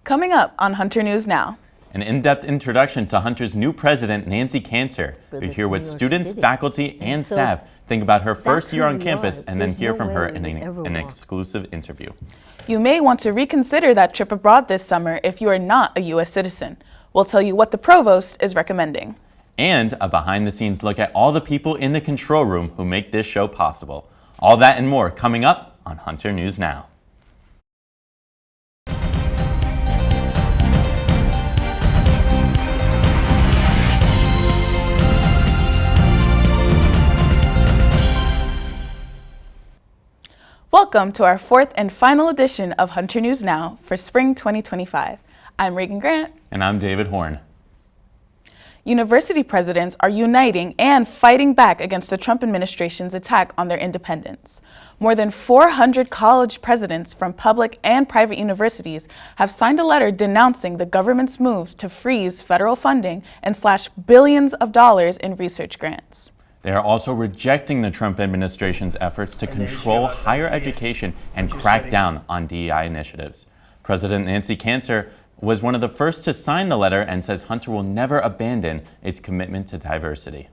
Coming up on Hunter News Now. An in-depth introduction to Hunter's new president, Nancy Cantor. We hear what students, faculty, and staff think about her first year on campus, and then hear from her in an exclusive interview. You may want to reconsider that trip abroad this summer if you are not a U.S. citizen. We'll tell you what the provost is recommending. And a behind-the-scenes look at all the people in the control room who make this show possible. All that and more coming up on Hunter News Now. Welcome to our fourth and final edition of Hunter News Now for spring 2025. I'm Reagan Grant. And I'm David Horn. University presidents are uniting and fighting back against the Trump administration's attack on their independence. More than 400 college presidents from public and private universities have signed a letter denouncing the government's moves to freeze federal funding and slash billions of dollars in research grants. They are also rejecting the Trump administration's efforts to control higher education and crack down on DEI initiatives. President Nancy Cantor was one of the first to sign the letter and says Hunter will never abandon its commitment to diversity.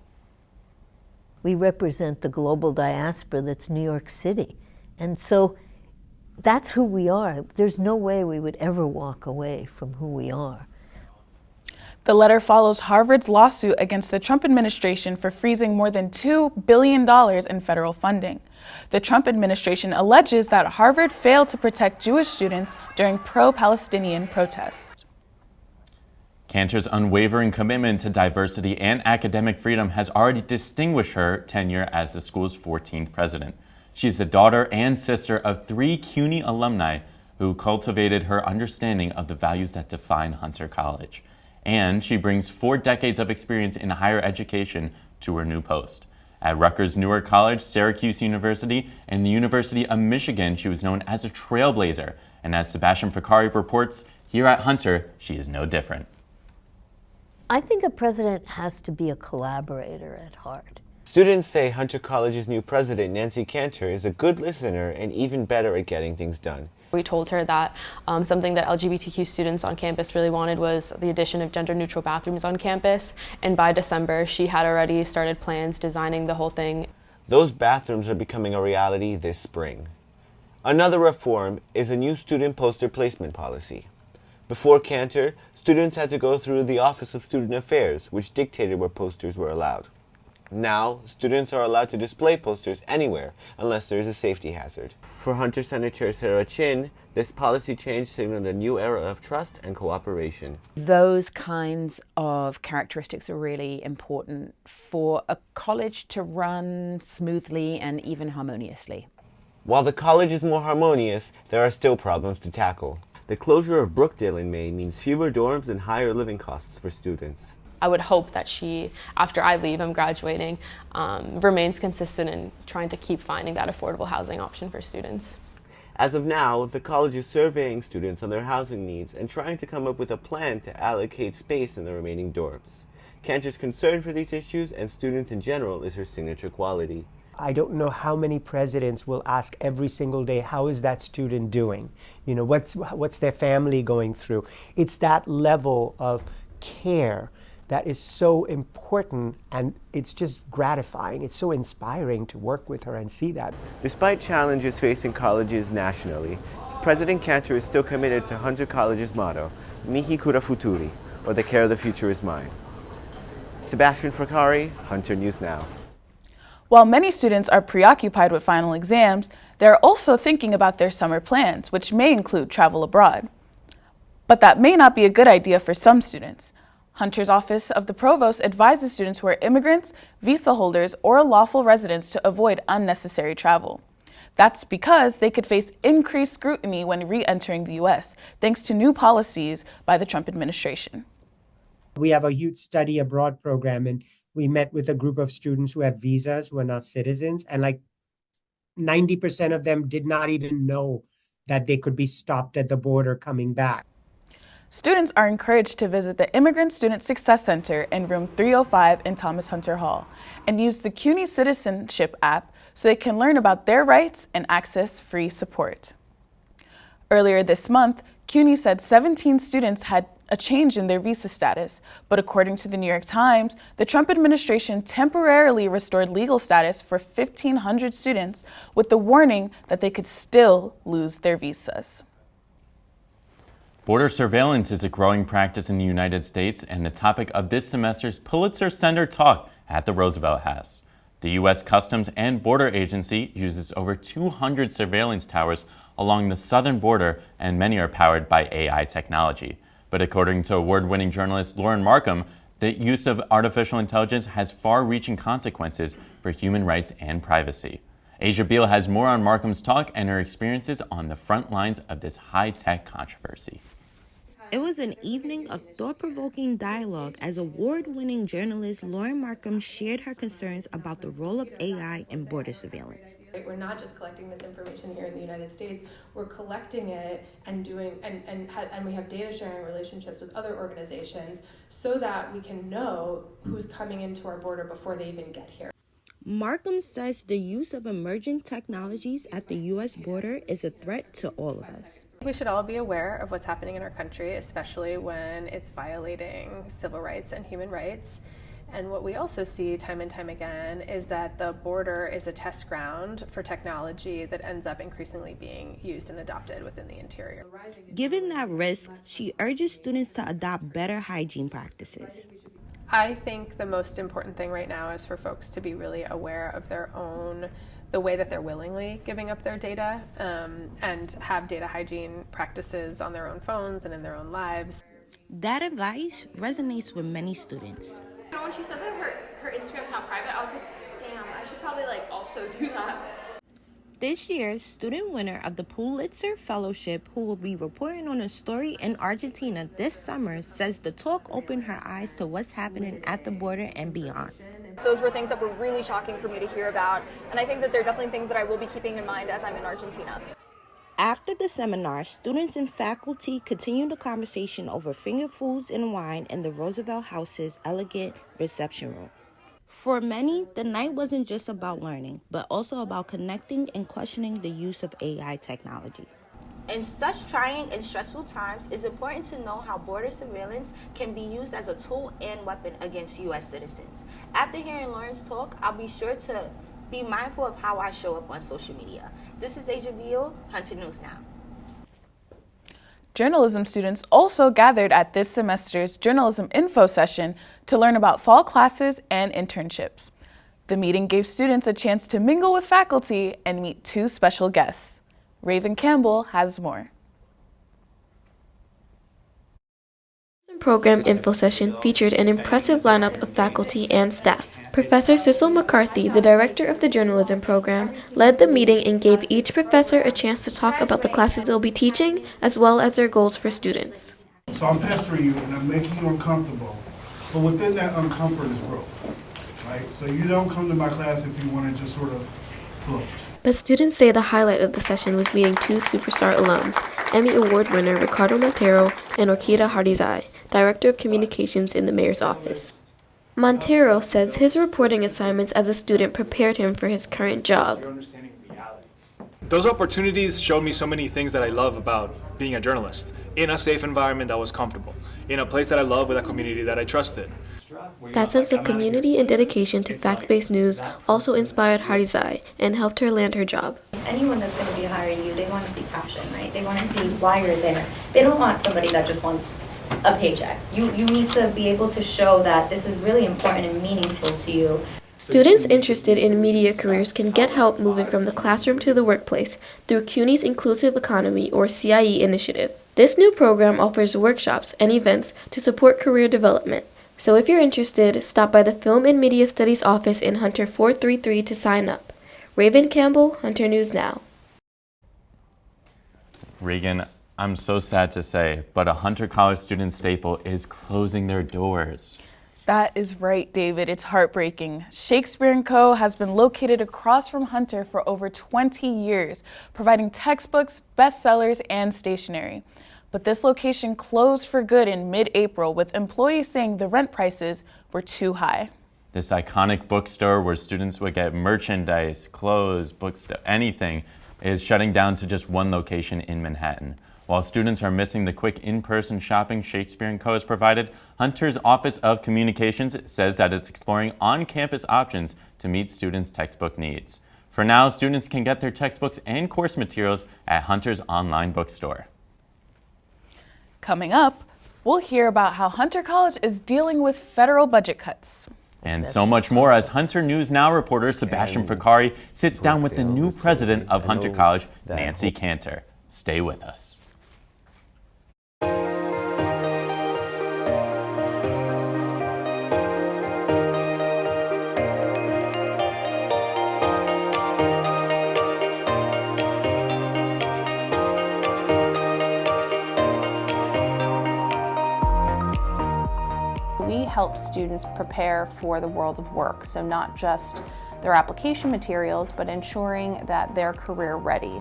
We represent the global diaspora that's New York City. And so that's who we are. There's no way we would ever walk away from who we are. The letter follows Harvard's lawsuit against the Trump administration for freezing more than $2 billion in federal funding. The Trump administration alleges that Harvard failed to protect Jewish students during pro-Palestinian protests. Cantor's unwavering commitment to diversity and academic freedom has already distinguished her tenure as the school's 14th president. She's the daughter and sister of 3 CUNY alumni who cultivated her understanding of the values that define Hunter College. And she brings 4 decades of experience in higher education to her new post. At Rutgers Newark College, Syracuse University, and the University of Michigan, she was known as a trailblazer. And as Sebastian Ficari reports, here at Hunter, she is no different. I think a president has to be a collaborator at heart. Students say Hunter College's new president, Nancy Cantor, is a good listener and even better at getting things done. We told her that something that LGBTQ students on campus really wanted was the addition of gender-neutral bathrooms on campus, and by December she had already started plans designing the whole thing. Those bathrooms are becoming a reality this spring. Another reform is a new student poster placement policy. Before Cantor, students had to go through the Office of Student Affairs, which dictated where posters were allowed. Now, students are allowed to display posters anywhere unless there is a safety hazard. For Hunter Senator Sarah Chin, this policy change signaled a new era of trust and cooperation. Those kinds of characteristics are really important for a college to run smoothly and even harmoniously. While the college is more harmonious, there are still problems to tackle. The closure of Brookdale in May means fewer dorms and higher living costs for students. I would hope that she, after I leave, I'm graduating, remains consistent in trying to keep finding that affordable housing option for students. As of now, the college is surveying students on their housing needs and trying to come up with a plan to allocate space in the remaining dorms. Cantor's concern for these issues and students in general is her signature quality. I don't know how many presidents will ask every single day, how is that student doing? You know, what's their family going through? It's that level of care that is so important, and it's just gratifying. It's so inspiring to work with her and see that. Despite challenges facing colleges nationally, President Cantor is still committed to Hunter College's motto, Mihi Cura Futuri, or the care of the future is mine. Sebastian Ficari, Hunter News Now. While many students are preoccupied with final exams, they're also thinking about their summer plans, which may include travel abroad. But that may not be a good idea for some students. Hunter's Office of the Provost advises students who are immigrants, visa holders, or lawful residents to avoid unnecessary travel. That's because they could face increased scrutiny when re-entering the U.S., thanks to new policies by the Trump administration. We have a huge study abroad program, and we met with a group of students who have visas who are not citizens, and like 90% of them did not even know that they could be stopped at the border coming back. Students are encouraged to visit the Immigrant Student Success Center in room 305 in Thomas Hunter Hall and use the CUNY Citizenship app so they can learn about their rights and access free support. Earlier this month, CUNY said 17 students had a change in their visa status, but according to the New York Times, the Trump administration temporarily restored legal status for 1,500 students with the warning that they could still lose their visas. Border surveillance is a growing practice in the United States and the topic of this semester's Pulitzer Center talk at the Roosevelt House. The U.S. Customs and Border Agency uses over 200 surveillance towers along the southern border, and many are powered by AI technology. But according to award-winning journalist Lauren Markham, the use of artificial intelligence has far-reaching consequences for human rights and privacy. Asia Beal has more on Markham's talk and her experiences on the front lines of this high-tech controversy. It was an evening of thought-provoking dialogue as award-winning journalist Lauren Markham shared her concerns about the role of AI in border surveillance. We're not just collecting this information here in the United States, we're collecting it and we have data sharing relationships with other organizations so that we can know who's coming into our border before they even get here. Markham says the use of emerging technologies at the U.S. border is a threat to all of us. We should all be aware of what's happening in our country, especially when it's violating civil rights and human rights. And what we also see time and time again is that the border is a test ground for technology that ends up increasingly being used and adopted within the interior. Given that risk, she urges students to adopt better hygiene practices. I think the most important thing right now is for folks to be really aware of the way that they're willingly giving up their data and have data hygiene practices on their own phones and in their own lives. That advice resonates with many students. You know, when she said that her Instagram's not private, I was like, damn, I should probably also do that. This year's student winner of the Pulitzer Fellowship, who will be reporting on a story in Argentina this summer, says the talk opened her eyes to what's happening at the border and beyond. Those were things that were really shocking for me to hear about, and I think that they're definitely things that I will be keeping in mind as I'm in Argentina. After the seminar, students and faculty continued the conversation over finger foods and wine in the Roosevelt House's elegant reception room. For many, the night wasn't just about learning, but also about connecting and questioning the use of AI technology. In such trying and stressful times, it's important to know how border surveillance can be used as a tool and weapon against U.S. citizens. After hearing Lauren's talk, I'll be sure to be mindful of how I show up on social media. This is Asia Beal, Hunter News Now. Journalism students also gathered at this semester's Journalism Info session to learn about fall classes and internships. The meeting gave students a chance to mingle with faculty and meet two special guests. Raven Campbell has more. Program info session featured an impressive lineup of faculty and staff. Professor Cecil McCarthy, the director of the journalism program, led the meeting and gave each professor a chance to talk about the classes they'll be teaching, as well as their goals for students. So I'm pestering you and I'm making you uncomfortable, but within that uncomfort is growth, right? So you don't come to my class if you want to just sort of float. But students say the highlight of the session was meeting two superstar alums, Emmy Award winner Ricardo Montero and Orquídea Hardizai, Director of Communications in the Mayor's Office. Montero says his reporting assignments as a student prepared him for his current job. Those opportunities showed me so many things that I love about being a journalist, in a safe environment that was comfortable, in a place that I love with a community that I trusted. That sense of community and dedication to fact-based news also inspired Hardizai and helped her land her job. Anyone that's going to be hiring you, they want to see passion, right? They want to see why you're there. They don't want somebody that just wants a paycheck. You need to be able to show that this is really important and meaningful to you. Students interested in media careers can get help moving from the classroom to the workplace through CUNY's Inclusive Economy or CIE initiative. This new program offers workshops and events to support career development. So if you're interested, stop by the Film and Media Studies office in Hunter 433 to sign up. Raven Campbell, Hunter News Now. Regan, I'm so sad to say, but a Hunter College student staple is closing their doors. That is right, David. It's heartbreaking. Shakespeare Co has been located across from Hunter for over 20 years, providing textbooks, bestsellers, and stationery. But this location closed for good in mid-April, with employees saying the rent prices were too high. This iconic bookstore where students would get merchandise, clothes, books, anything, is shutting down to just one location in Manhattan. While students are missing the quick in-person shopping Shakespeare Co has provided, Hunter's Office of Communications says that it's exploring on-campus options to meet students' textbook needs. For now, students can get their textbooks and course materials at Hunter's online bookstore. Coming up, we'll hear about how Hunter College is dealing with federal budget cuts. And so much more as Hunter News Now reporter Sebastian Ficari sits down with the new president of Hunter College, Nancy Cantor. Stay with us. We help students prepare for the world of work, so not just their application materials, but ensuring that they're career ready.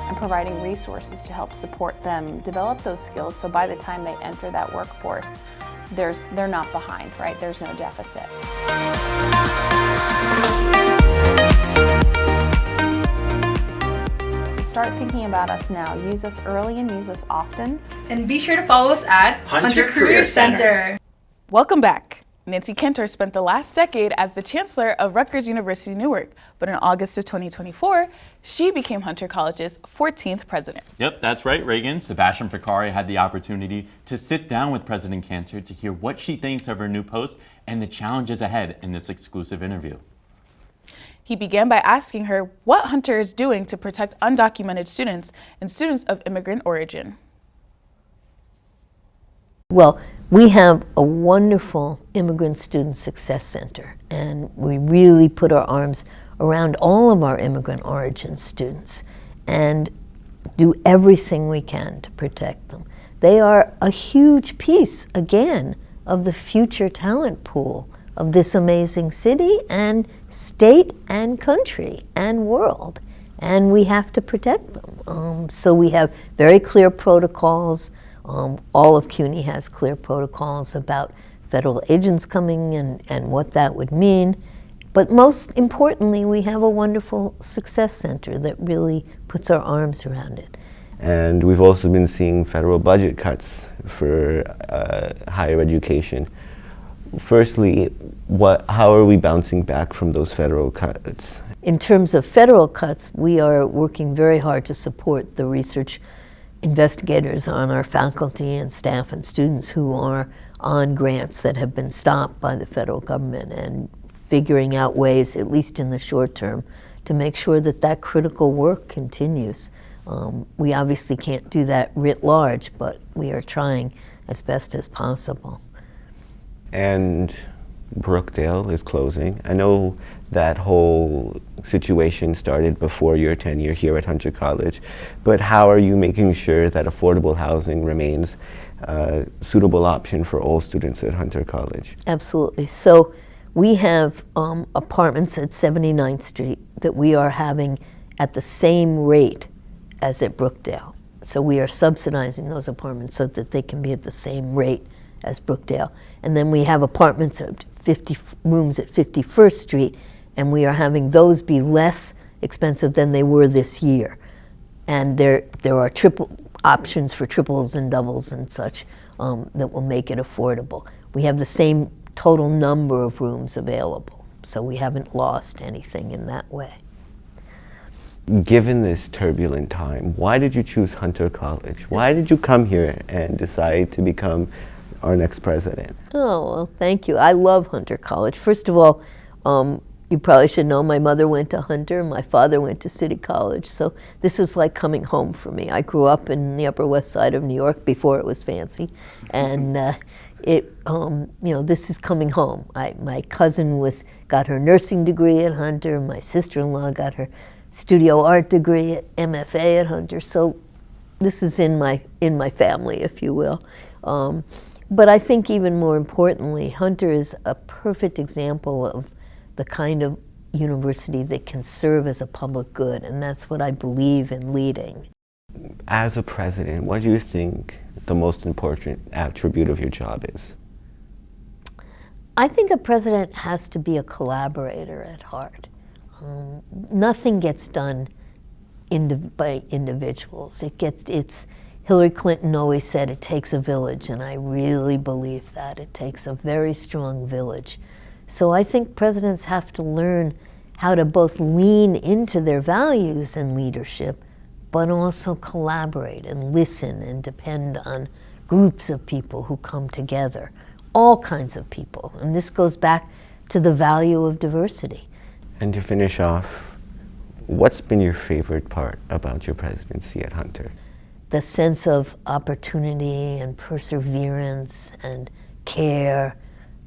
And providing resources to help support them develop those skills, so by the time they enter that workforce, they're not behind, right? There's no deficit. So start thinking about us now. Use us early and use us often. And be sure to follow us at Hunter Career Center. Welcome back. Nancy Cantor spent the last decade as the Chancellor of Rutgers University Newark, but in August of 2024, she became Hunter College's 14th president. Yep, that's right, Reagan. Sebastian Ficari had the opportunity to sit down with President Cantor to hear what she thinks of her new post and the challenges ahead in this exclusive interview. He began by asking her what Hunter is doing to protect undocumented students and students of immigrant origin. Well, we have a wonderful Immigrant Student Success Center, and we really put our arms around all of our immigrant origin students and do everything we can to protect them. They are a huge piece, again, of the future talent pool of this amazing city and state and country and world, and we have to protect them. So we have very clear protocols. All of CUNY has clear protocols about federal agents coming and what that would mean. But most importantly, we have a wonderful success center that really puts our arms around it. And we've also been seeing federal budget cuts for higher education. Firstly, how are we bouncing back from those federal cuts? In terms of federal cuts, we are working very hard to support the research investigators on our faculty and staff and students who are on grants that have been stopped by the federal government, and figuring out ways, at least in the short term, to make sure that that critical work continues. We obviously can't do that writ large, but we are trying as best as possible. And Brookdale is closing. I know that whole situation started before your tenure here at Hunter College, but how are you making sure that affordable housing remains a suitable option for all students at Hunter College? Absolutely. So we have apartments at 79th Street that we are having at the same rate as at Brookdale. So we are subsidizing those apartments so that they can be at the same rate as Brookdale. And then we have apartments at 50 rooms at 51st Street, and we are having those be less expensive than they were this year. And there are options for triples and doubles and such that will make it affordable. We have the same total number of rooms available, so we haven't lost anything in that way. Given this turbulent time, why did you choose Hunter College? Why did you come here and decide to become our next president? Oh, well, thank you. I love Hunter College. First of all, you probably should know my mother went to Hunter, my father went to City College, so this is like coming home for me. I grew up in the Upper West Side of New York before it was fancy, and this is coming home. My cousin got her nursing degree at Hunter, my sister-in-law got her studio art degree at MFA at Hunter, so this is in my family, if you will. But I think even more importantly, Hunter is a perfect example of the kind of university that can serve as a public good, and that's what I believe in leading. As a president, what do you think the most important attribute of your job is? I think a president has to be a collaborator at heart. Nothing gets done by individuals. It's Hillary Clinton always said it takes a village, and I really believe that. It takes a very strong village. So I think presidents have to learn how to both lean into their values and leadership, but also collaborate and listen and depend on groups of people who come together, all kinds of people. And this goes back to the value of diversity. And to finish off, what's been your favorite part about your presidency at Hunter? The sense of opportunity and perseverance and care.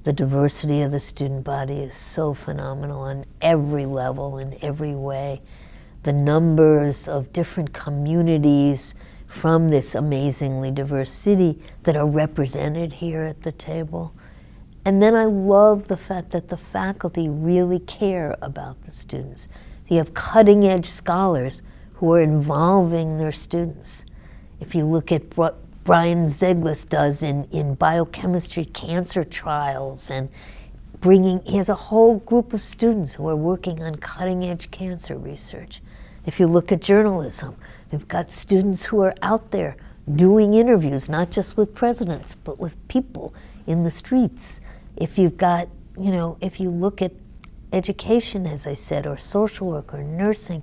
The diversity of the student body is so phenomenal on every level, in every way. The numbers of different communities from this amazingly diverse city that are represented here at the table. And then I love the fact that the faculty really care about the students. You have cutting-edge scholars who are involving their students. If you look at what Brian Zeglis does in biochemistry cancer trials, and he has a whole group of students who are working on cutting-edge cancer research. If you look at journalism, we've got students who are out there doing interviews, not just with presidents, but with people in the streets. If you've got, if you look at education, as I said, or social work or nursing,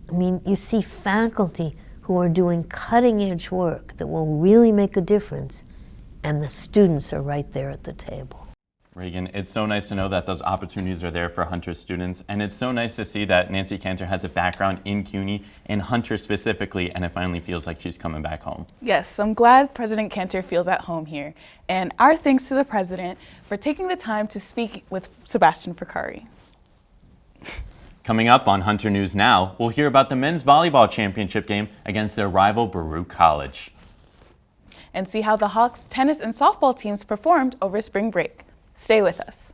I mean, you see faculty who are doing cutting-edge work that will really make a difference, and the students are right there at the table. Reagan, it's so nice to know that those opportunities are there for Hunter students, and it's so nice to see that Nancy Cantor has a background in CUNY, in Hunter specifically, and it finally feels like she's coming back home. Yes, I'm glad President Cantor feels at home here, and our thanks to the President for taking the time to speak with Sebastian Ficari. Coming up on Hunter News Now, we'll hear about the men's volleyball championship game against their rival Baruch College. And see how the Hawks tennis and softball teams performed over spring break. Stay with us.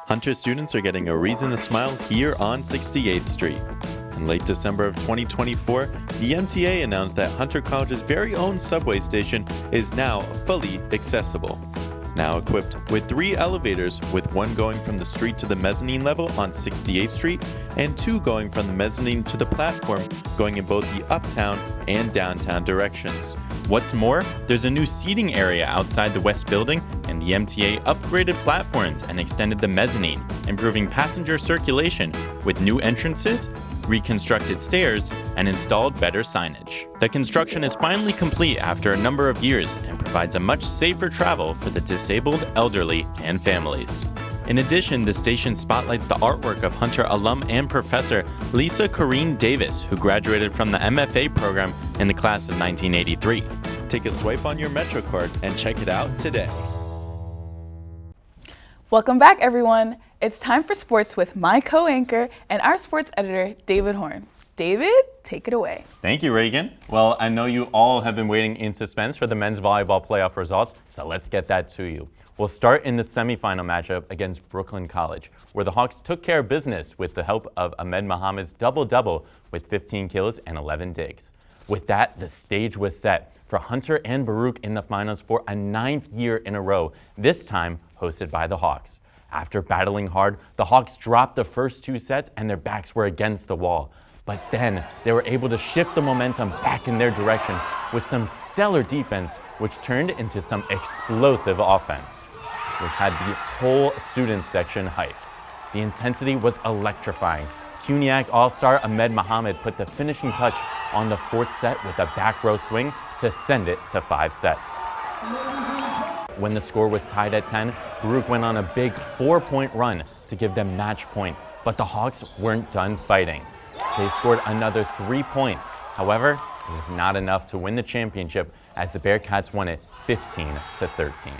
Hunter students are getting a reason to smile here on 68th Street. In late December of 2024, the MTA announced that Hunter College's very own subway station is now fully accessible. Now equipped with 3 elevators, with one going from the street to the mezzanine level on 68th Street and 2 going from the mezzanine to the platform, going in both the uptown and downtown directions. What's more, there's a new seating area outside the West Building, and the MTA upgraded platforms and extended the mezzanine, improving passenger circulation with new entrances, reconstructed stairs, and installed better signage. The construction is finally complete after a number of years and provides a much safer travel for the disabled, elderly, and families. In addition, the station spotlights the artwork of Hunter alum and professor Lisa Corrine Davis, who graduated from the MFA program in the class of 1983. Take a swipe on your MetroCard and check it out today. Welcome back, everyone. It's time for sports with my co-anchor and our sports editor, David Horn. David, take it away. Thank you, Reagan. Well, I know you all have been waiting in suspense for the men's volleyball playoff results, so let's get that to you. We'll start in the semifinal matchup against Brooklyn College, where the Hawks took care of business with the help of Ahmed Mohammed's double-double with 15 kills and 11 digs. With that, the stage was set for Hunter and Baruch in the finals for a 9th year in a row, this time hosted by the Hawks. After battling hard, the Hawks dropped the first 2 sets and their backs were against the wall. But then they were able to shift the momentum back in their direction with some stellar defense, which turned into some explosive offense, which had the whole student section hyped. The intensity was electrifying. CUNYAC All-Star Ahmed Mohammed put the finishing touch on the 4th set with a back row swing to send it to 5 sets. When the score was tied at 10, Baruch went on a big 4-point run to give them match point, but the Hawks weren't done fighting. They scored another 3 points. However, it was not enough to win the championship as the Bearcats won it 15-13.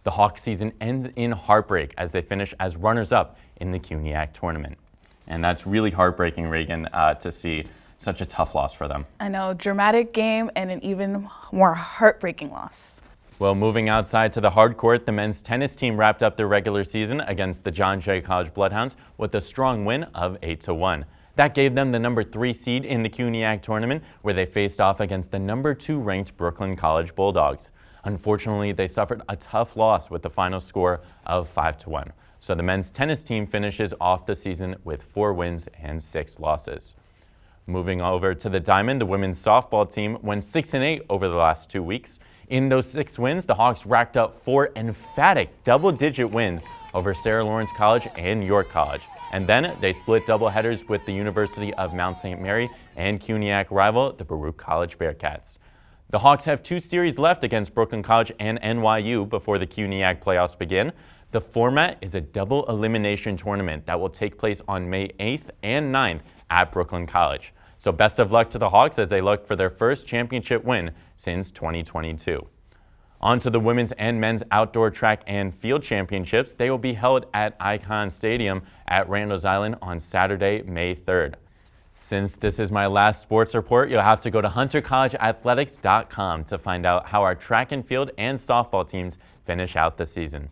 The Hawks season ends in heartbreak as they finish as runners-up in the CUNYAC tournament. And that's really heartbreaking, Reagan, to see such a tough loss for them. I know, dramatic game and an even more heartbreaking loss. Well, moving outside to the hard court, the men's tennis team wrapped up their regular season against the John Jay College Bloodhounds with a strong win of 8-1. That gave them the number 3 seed in the CUNYAC tournament, where they faced off against the number 2 ranked Brooklyn College Bulldogs. Unfortunately, they suffered a tough loss with the final score of 5-1. So the men's tennis team finishes off the season with 4 wins and 6 losses. Moving over to the Diamond, the women's softball team went 6-8 over the last 2 weeks. In those 6 wins, the Hawks racked up 4 emphatic double-digit wins over Sarah Lawrence College and York College. And then they split doubleheaders with the University of Mount St. Mary and CUNYAC rival, the Baruch College Bearcats. The Hawks have 2 series left against Brooklyn College and NYU before the CUNYAC playoffs begin. The format is a double elimination tournament that will take place on May 8th and 9th at Brooklyn College. So best of luck to the Hawks as they look for their first championship win since 2022. On to the women's and men's outdoor track and field championships. They will be held at Icon Stadium at Randall's Island on Saturday, May 3rd. Since this is my last sports report, you'll have to go to huntercollegeathletics.com to find out how our track and field and softball teams finish out the season.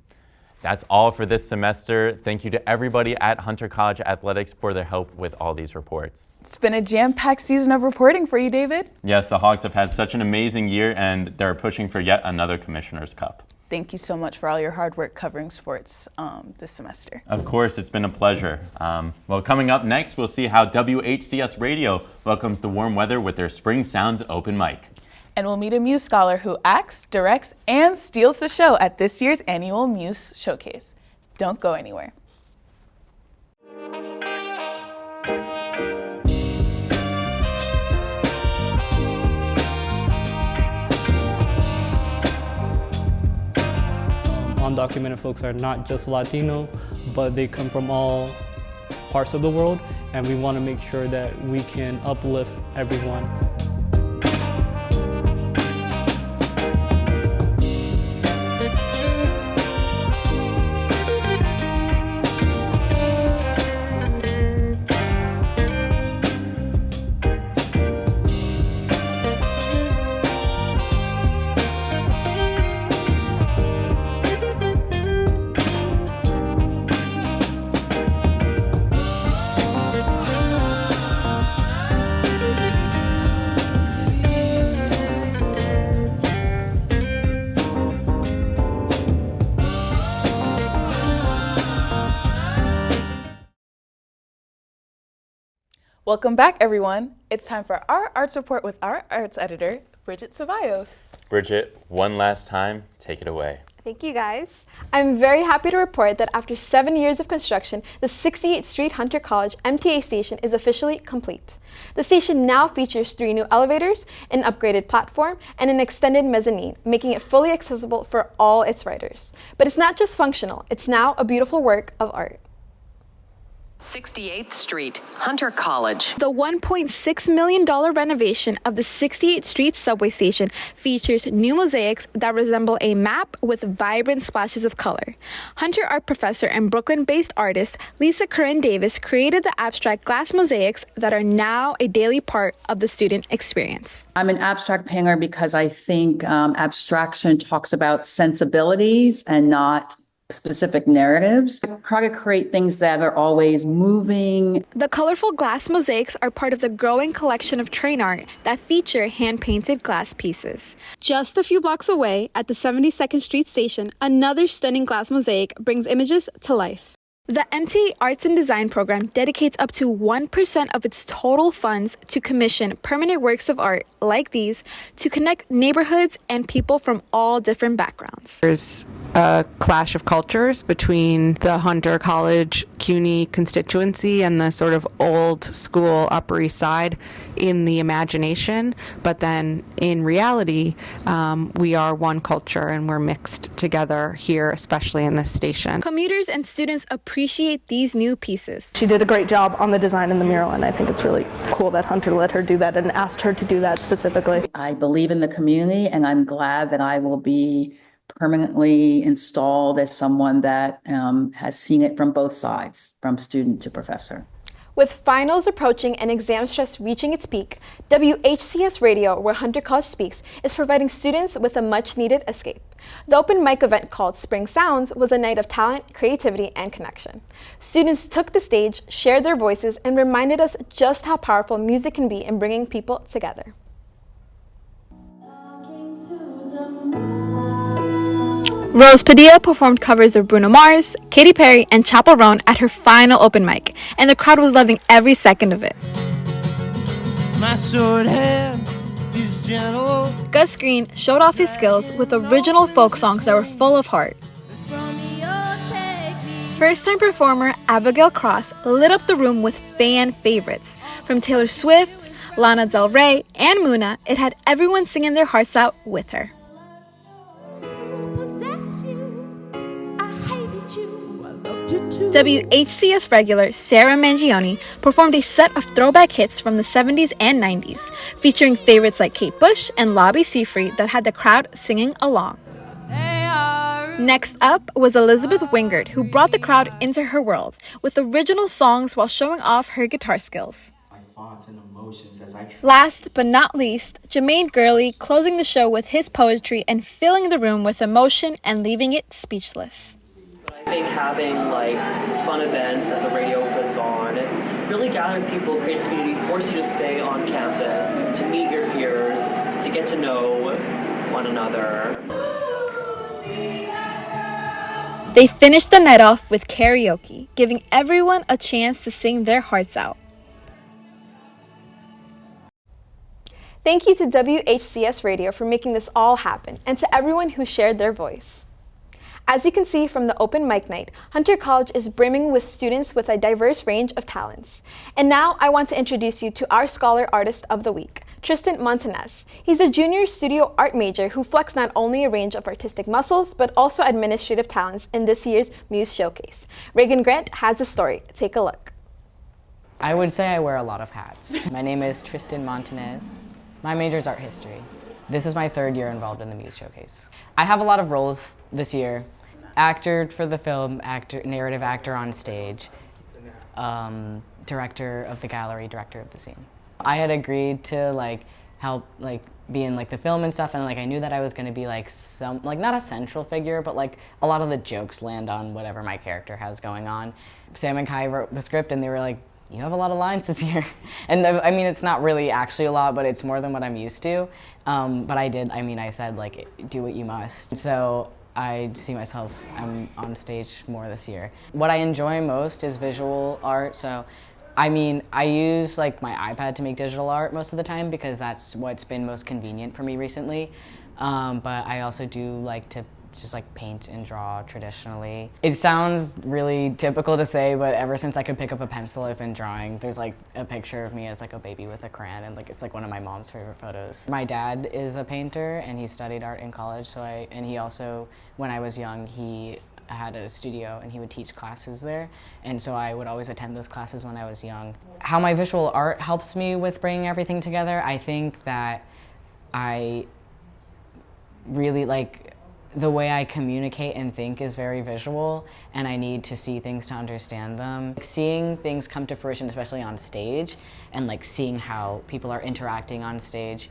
That's all for this semester. Thank you to everybody at Hunter College Athletics for their help with all these reports. It's been a jam-packed season of reporting for you, David. Yes, the Hawks have had such an amazing year, and they're pushing for yet another Commissioner's Cup. Thank you so much for all your hard work covering sports this semester. Of course, it's been a pleasure. Well, coming up next, we'll see how WHCS Radio welcomes the warm weather with their Spring Sounds Open Mic. And we'll meet a Muse scholar who acts, directs, and steals the show at this year's annual Muse Showcase. Don't go anywhere. Undocumented folks are not just Latino, but they come from all parts of the world, and we want to make sure that we can uplift everyone. Welcome back, everyone. It's time for our arts report with our arts editor, Bridget Ceballos. Bridget, one last time, take it away. Thank you, guys. I'm very happy to report that after 7 years of construction, the 68th Street Hunter College MTA station is officially complete. The station now features 3 new elevators, an upgraded platform, and an extended mezzanine, making it fully accessible for all its riders. But it's not just functional, it's now a beautiful work of art. 68th Street, Hunter College. The $1.6 million renovation of the 68th Street subway station features new mosaics that resemble a map with vibrant splashes of color. Hunter art professor and Brooklyn-based artist Lisa Corinne Davis created the abstract glass mosaics that are now a daily part of the student experience. I'm an abstract painter because I think abstraction talks about sensibilities and not specific narratives. I try to create things that are always moving. The colorful glass mosaics are part of the growing collection of train art that feature hand-painted glass pieces. Just a few blocks away at the 72nd Street station, another stunning glass mosaic brings images to life. The MTA Arts and Design program dedicates up to 1% of its total funds to commission permanent works of art like these to connect neighborhoods and people from all different backgrounds. There's a clash of cultures between the Hunter College CUNY constituency and the sort of old school Upper East Side in the imagination, but then in reality, we are one culture and we're mixed together here, especially in this station. Commuters and students appreciate these new pieces. She did a great job on the design in the mural, and I think it's really cool that Hunter let her do that and asked her to do that specifically. I believe in the community, and I'm glad that I will be permanently installed as someone that has seen it from both sides, from student to professor. With finals approaching and exam stress reaching its peak, WHCS Radio, where Hunter College speaks, is providing students with a much-needed escape. The open mic event called Spring Sounds was a night of talent, creativity, and connection. Students took the stage, shared their voices, and reminded us just how powerful music can be in bringing people together. Rose Padilla performed covers of Bruno Mars, Katy Perry, and Chappell Roan at her final open mic, and the crowd was loving every second of it. My sword hand is gentle. Gus Green showed off his skills with original folk songs that were full of heart. First-time performer Abigail Cross lit up the room with fan favorites. From Taylor Swift, Lana Del Rey, and Muna, it had everyone singing their hearts out with her. WHCS regular Sarah Mangione performed a set of throwback hits from the 70s and 90s, featuring favorites like Kate Bush and Lobby Seafree that had the crowd singing along. Next up was Elizabeth Wingard, who brought the crowd into her world with original songs while showing off her guitar skills. Last but not least, Jermaine Gurley closing the show with his poetry and filling the room with emotion and leaving it speechless. I think having fun events that the radio puts on really gathers people, creates a community, forces you to stay on campus, to meet your peers, to get to know one another. They finished the night off with karaoke, giving everyone a chance to sing their hearts out. Thank you to WHCS Radio for making this all happen, and to everyone who shared their voice. As you can see from the open mic night, Hunter College is brimming with students with a diverse range of talents. And now I want to introduce you to our Scholar Artist of the Week, Tristan Montañez. He's a junior studio art major who flexed not only a range of artistic muscles, but also administrative talents in this year's Muse Showcase. Reagan Grant has the story. Take a look. I would say I wear a lot of hats. My name is Tristan Montañez. My major is art history. This is my third year involved in the Muse Showcase. I have a lot of roles this year. Actor for the film, narrative actor on stage, director of the gallery, director of the scene. I had agreed to help be in the film and stuff, and I knew that I was going to be some not a central figure, but a lot of the jokes land on whatever my character has going on. Sam and Kai wrote the script, and they were like, "You have a lot of lines this year," and I mean it's not really actually a lot, but it's more than what I'm used to. But I did. I mean I said do what you must. So I see myself, I'm on stage more this year. What I enjoy most is visual art, so I mean, I use my iPad to make digital art most of the time because that's what's been most convenient for me recently, but I also do like to just paint and draw traditionally. It sounds really typical to say, but ever since I could pick up a pencil, I've been drawing. There's a picture of me as a baby with a crayon, and it's one of my mom's favorite photos. My dad is a painter, and he studied art in college, and he also, when I was young, he had a studio and he would teach classes there, and so I would always attend those classes when I was young. How my visual art helps me with bringing everything together, I think that I really the way I communicate and think is very visual, and I need to see things to understand them. Seeing things come to fruition, especially on stage, and seeing how people are interacting on stage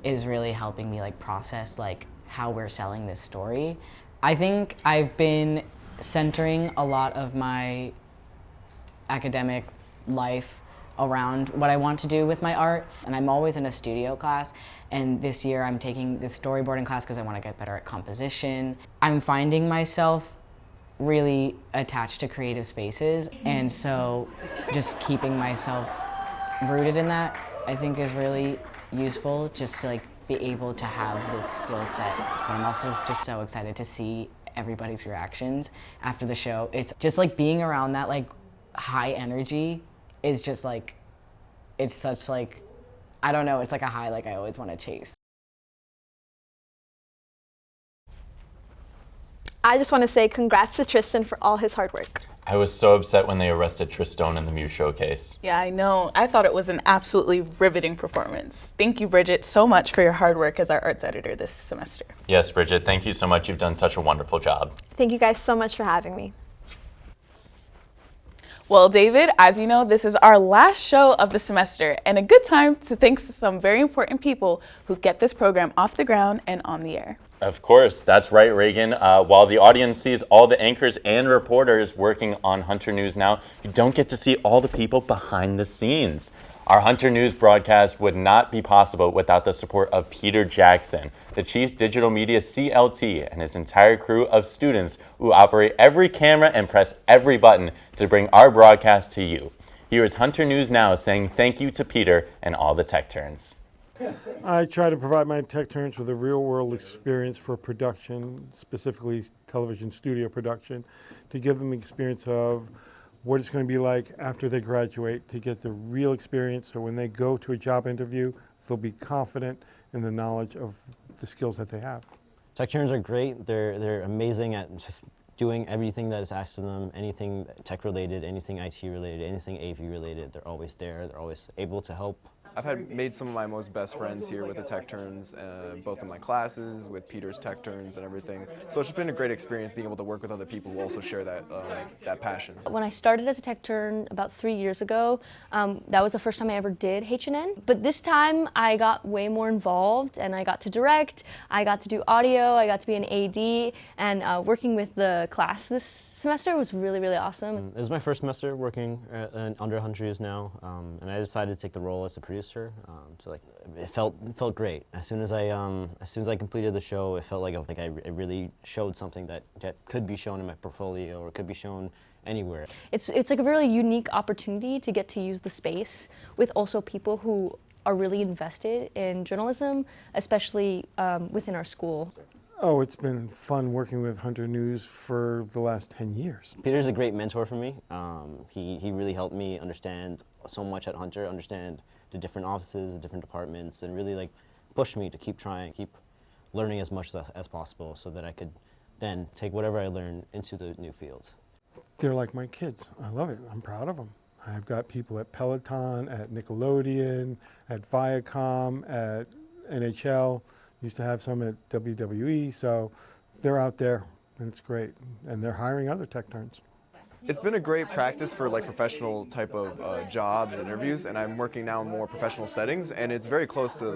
is really helping me process how we're selling this story. I think I've been centering a lot of my academic life around what I want to do with my art, and I'm always in a studio class, and this year I'm taking this storyboarding class because I want to get better at composition. I'm finding myself really attached to creative spaces, and so just keeping myself rooted in that I think is really useful, just to be able to have this skill set. But I'm also just so excited to see everybody's reactions after the show. It's just being around that high energy is just it's such I don't know, it's a high I always want to chase. I just want to say congrats to Tristan for all his hard work. I was so upset when they arrested Tristan in the Muse Showcase. Yeah, I know. I thought it was an absolutely riveting performance. Thank you, Bridget, so much for your hard work as our arts editor this semester. Yes, Bridget, thank you so much. You've done such a wonderful job. Thank you guys so much for having me. Well, David, as you know, this is our last show of the semester and a good time to thank some very important people who get this program off the ground and on the air. Of course, that's right, Reagan. While the audience sees all the anchors and reporters working on Hunter News Now, you don't get to see all the people behind the scenes. Our Hunter News broadcast would not be possible without the support of Peter Jackson, the Chief Digital Media CLT, and his entire crew of students who operate every camera and press every button to bring our broadcast to you. Here is Hunter News Now saying thank you to Peter and all the tech turns. I try to provide my tech turns with a real-world experience for production, specifically television studio production, to give them the experience of what it's going to be like after they graduate, to get the real experience so when they go to a job interview, they'll be confident in the knowledge of the skills that they have. Tech turns are great. They're amazing at just doing everything that is asked of them, anything tech related, anything IT related, anything AV related. They're always there. They're always able to help. I've made some of my most best friends here with the tech turns, both in my classes, with Peter's tech turns and everything. So it's just been a great experience being able to work with other people who also share that passion. When I started as a tech turn about 3 years ago, that was the first time I ever did H&N. But this time I got way more involved and I got to direct, I got to do audio, I got to be an AD, and working with the class this semester was really, really awesome. This is my first semester working under Hunter News Now, and I decided to take the role as a producer. So like it felt great. As soon as I completed the show, it felt like I really showed something that could be shown in my portfolio or could be shown anywhere. It's like a really unique opportunity to get to use the space with also people who are really invested in journalism, especially within our school. Oh, it's been fun working with Hunter News for the last 10 years. Peter's a great mentor for me. He really helped me understand so much at Hunter, understand the different offices, the different departments, and really like pushed me to keep trying, keep learning as much as possible so that I could then take whatever I learned into the new field. They're like my kids. I love it. I'm proud of them. I've got people at Peloton, at Nickelodeon, at Viacom, at NHL. Used to have some at WWE, so they're out there, and it's great. And they're hiring other tech turns. It's been a great practice for like professional type of jobs and interviews, and I'm working now in more professional settings, and it's very close to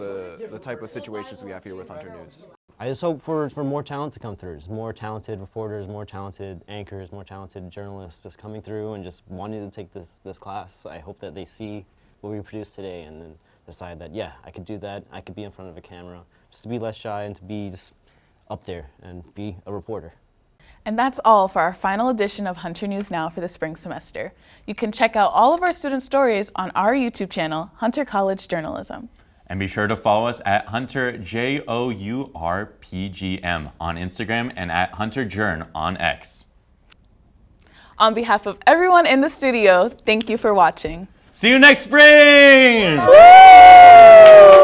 the type of situations we have here with Hunter News. I just hope for more talent to come through, just more talented reporters, more talented anchors, more talented journalists just coming through and just wanting to take this class. I hope that they see what we produced today and then decide that, yeah, I could do that, I could be in front of a camera, just to be less shy and to be just up there and be a reporter. And that's all for our final edition of Hunter News Now for the spring semester. You can check out all of our student stories on our YouTube channel, Hunter College Journalism. And be sure to follow us at Hunter JOURPGM on Instagram and at Hunter Journ on X. On behalf of everyone in the studio, thank you for watching. See you next spring! Woo!